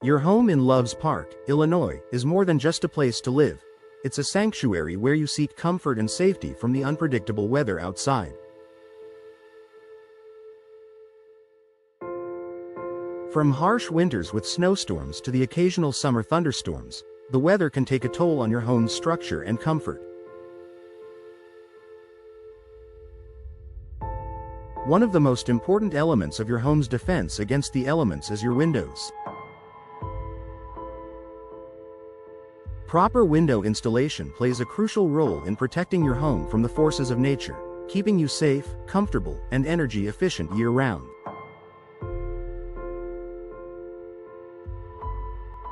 Your home in Loves Park, Illinois, is more than just a place to live. It's a sanctuary where you seek comfort and safety from the unpredictable weather outside. From harsh winters with snowstorms to the occasional summer thunderstorms, the weather can take a toll on your home's structure and comfort. One of the most important elements of your home's defense against the elements is your windows. Proper window installation plays a crucial role in protecting your home from the forces of nature, keeping you safe, comfortable, and energy efficient year-round.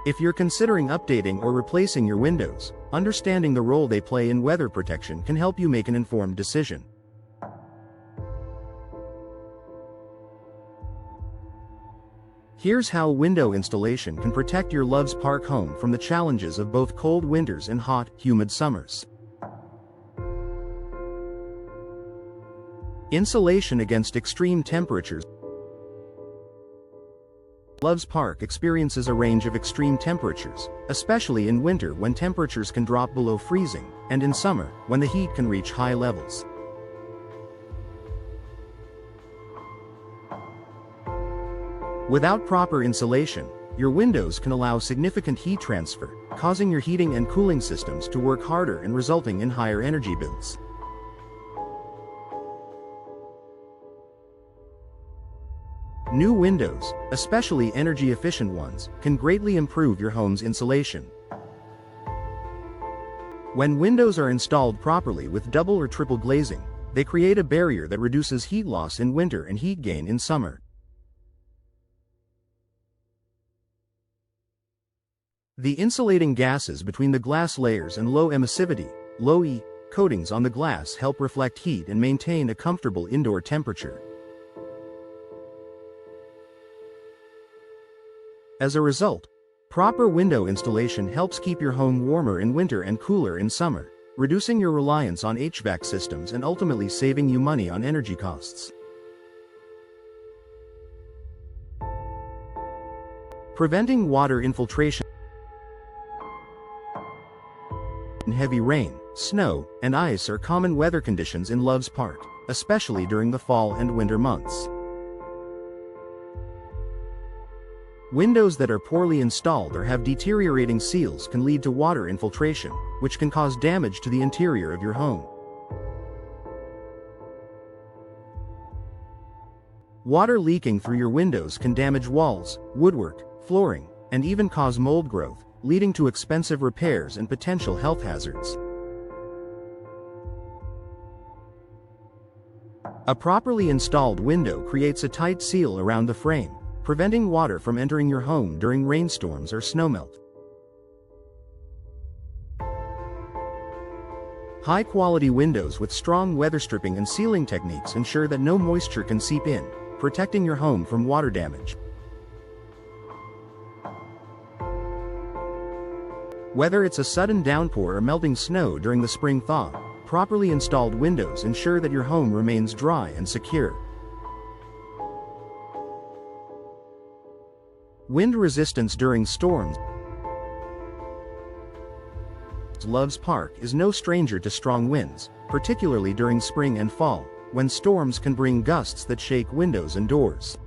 If you're considering updating or replacing your windows, understanding the role they play in weather protection can help you make an informed decision. Here's how window installation can protect your Loves Park home from the challenges of both cold winters and hot, humid summers. Insulation against extreme temperatures. Loves Park experiences a range of extreme temperatures, especially in winter when temperatures can drop below freezing, and in summer, when the heat can reach high levels. Without proper insulation, your windows can allow significant heat transfer, causing your heating and cooling systems to work harder and resulting in higher energy bills. New windows, especially energy-efficient ones, can greatly improve your home's insulation. When windows are installed properly with double or triple glazing, they create a barrier that reduces heat loss in winter and heat gain in summer. The insulating gases between the glass layers and low emissivity, low E, coatings on the glass help reflect heat and maintain a comfortable indoor temperature. As a result, proper window installation helps keep your home warmer in winter and cooler in summer, reducing your reliance on HVAC systems and ultimately saving you money on energy costs. Preventing water infiltration. Heavy rain, snow, and ice are common weather conditions in Loves Park, especially during the fall and winter months. Windows that are poorly installed or have deteriorating seals can lead to water infiltration, which can cause damage to the interior of your home. Water leaking through your windows can damage walls, woodwork, flooring, and even cause mold growth, leading to expensive repairs and potential health hazards. A properly installed window creates a tight seal around the frame, preventing water from entering your home during rainstorms or snowmelt. High-quality windows with strong weather stripping and sealing techniques ensure that no moisture can seep in, protecting your home from water damage. Whether it's a sudden downpour or melting snow during the spring thaw, properly installed windows ensure that your home remains dry and secure. Wind resistance during storms. Loves Park is no stranger to strong winds, particularly during spring and fall, when storms can bring gusts that shake windows and doors.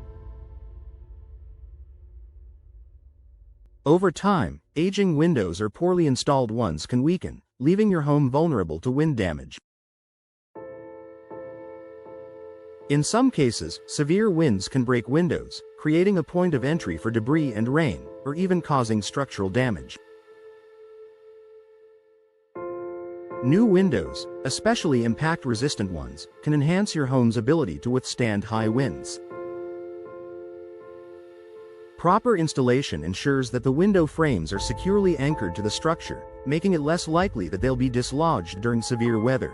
Over time, aging windows or poorly installed ones can weaken, leaving your home vulnerable to wind damage. In some cases, severe winds can break windows, creating a point of entry for debris and rain, or even causing structural damage. New windows, especially impact-resistant ones, can enhance your home's ability to withstand high winds. Proper installation ensures that the window frames are securely anchored to the structure, making it less likely that they'll be dislodged during severe weather.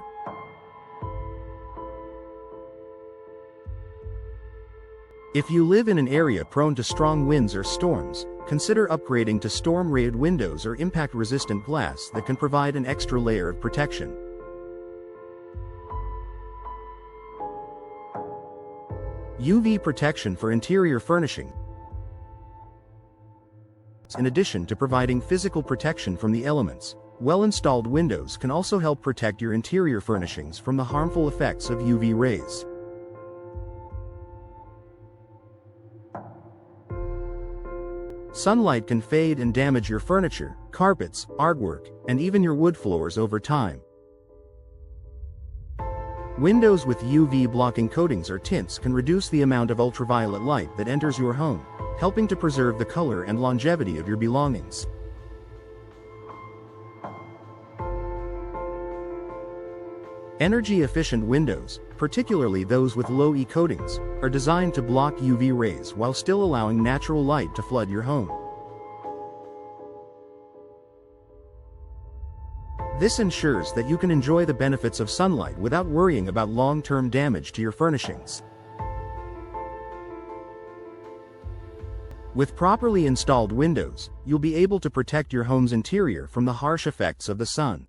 If you live in an area prone to strong winds or storms, consider upgrading to storm-rated windows or impact-resistant glass that can provide an extra layer of protection. UV protection for interior furnishing. In addition to providing physical protection from the elements, well-installed windows can also help protect your interior furnishings from the harmful effects of UV rays. Sunlight can fade and damage your furniture, carpets, artwork, and even your wood floors over time. Windows with UV-blocking coatings or tints can reduce the amount of ultraviolet light that enters your home, helping to preserve the color and longevity of your belongings. Energy-efficient windows, particularly those with low E coatings, are designed to block UV rays while still allowing natural light to flood your home. This ensures that you can enjoy the benefits of sunlight without worrying about long-term damage to your furnishings. With properly installed windows, you'll be able to protect your home's interior from the harsh effects of the sun.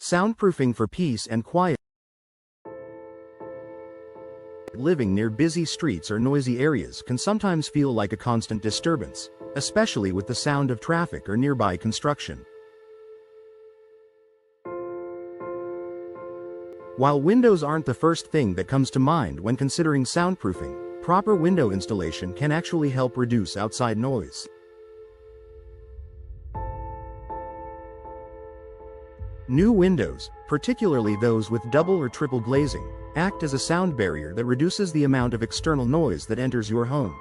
Soundproofing for peace and quiet. Living near busy streets or noisy areas can sometimes feel like a constant disturbance, especially with the sound of traffic or nearby construction. While windows aren't the first thing that comes to mind when considering soundproofing, proper window installation can actually help reduce outside noise. New windows, particularly those with double or triple glazing, act as a sound barrier that reduces the amount of external noise that enters your home.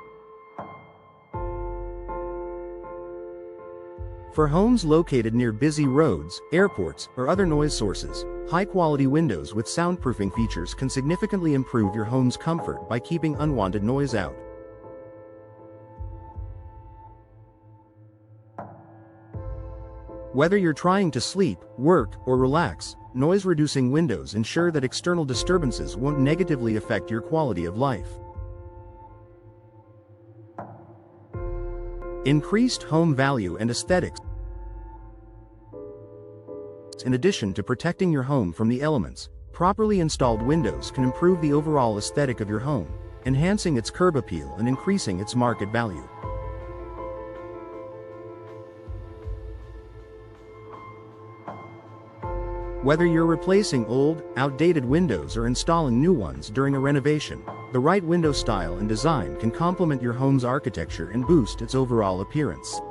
For homes located near busy roads, airports, or other noise sources, high-quality windows with soundproofing features can significantly improve your home's comfort by keeping unwanted noise out. Whether you're trying to sleep, work, or relax, noise-reducing windows ensure that external disturbances won't negatively affect your quality of life. Increased home value and aesthetics. In addition to protecting your home from the elements, properly installed windows can improve the overall aesthetic of your home, enhancing its curb appeal and increasing its market value. Whether you're replacing old, outdated windows or installing new ones during a renovation, the right window style and design can complement your home's architecture and boost its overall appearance.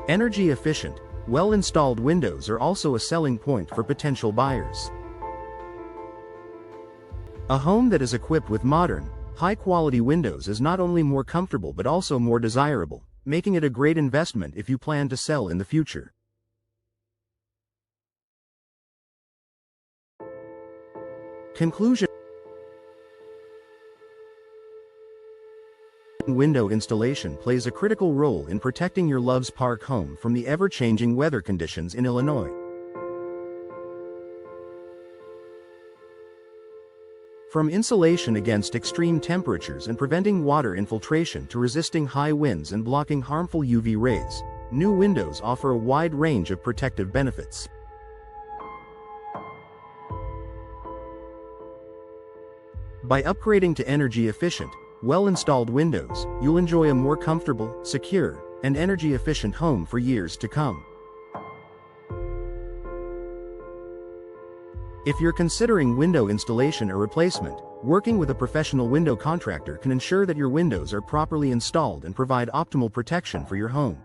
Energy-efficient, well-installed windows are also a selling point for potential buyers. A home that is equipped with modern, high-quality windows is not only more comfortable but also more desirable, making it a great investment if you plan to sell in the future. Conclusion. Window installation plays a critical role in protecting your Love's Park home from the ever-changing weather conditions in Illinois. From insulation against extreme temperatures and preventing water infiltration to resisting high winds and blocking harmful UV rays, new windows offer a wide range of protective benefits. By upgrading to energy-efficient, well-installed windows, you'll enjoy a more comfortable, secure, and energy-efficient home for years to come. If you're considering window installation or replacement, working with a professional window contractor can ensure that your windows are properly installed and provide optimal protection for your home.